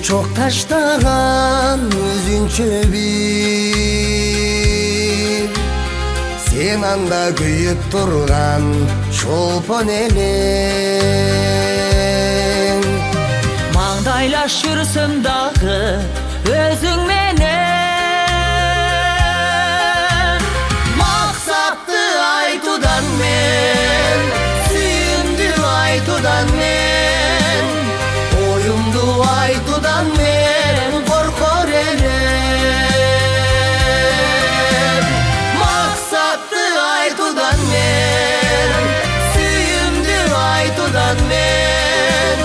çok taştagan özünçe bir sen anda kүйüp turgan şolpon elin Mаңдайлашырсың дағы өзің менен Мақсатты айтудан мен сүйімді айтудан мен ойымды айтудан мен қорқор елем Мақсатты айтудан мен сүйімді айтудан мен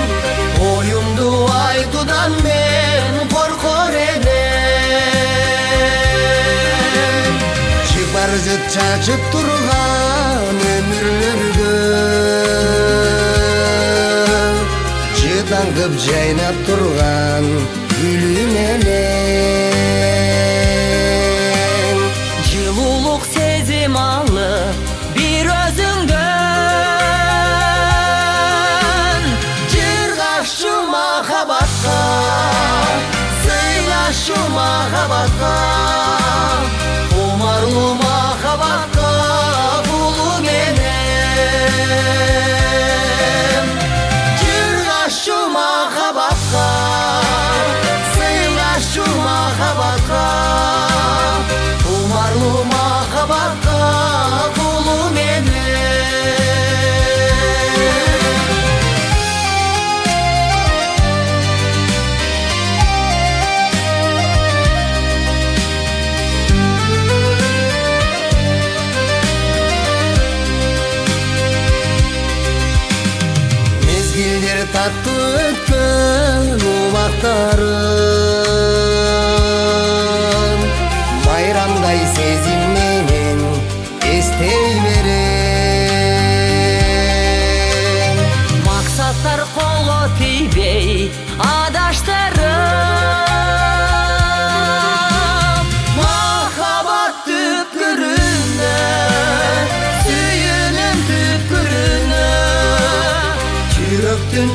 oyымды айтудан мен қорқор елем Шипар жыт чачып турган өмүрлөргө Жытаңкып жайнап турган гүлүм элең Жылулық сезім алып bir өзіңден Жыргашу махабатка сыйлашу махабатка Омарлуу махабатка кулуң элем Жыргашу махабатка сыйлашу махабатка Омарлуу махабатка кулуң элем Mezgildir tatlı ötkün ubaktarım Bayramday sezim menen estey verem Мақсаттар қолы тибей адаштырым Махаббат түпкүрүнө сүйүүнүн түпкүрүнө жүрөктүн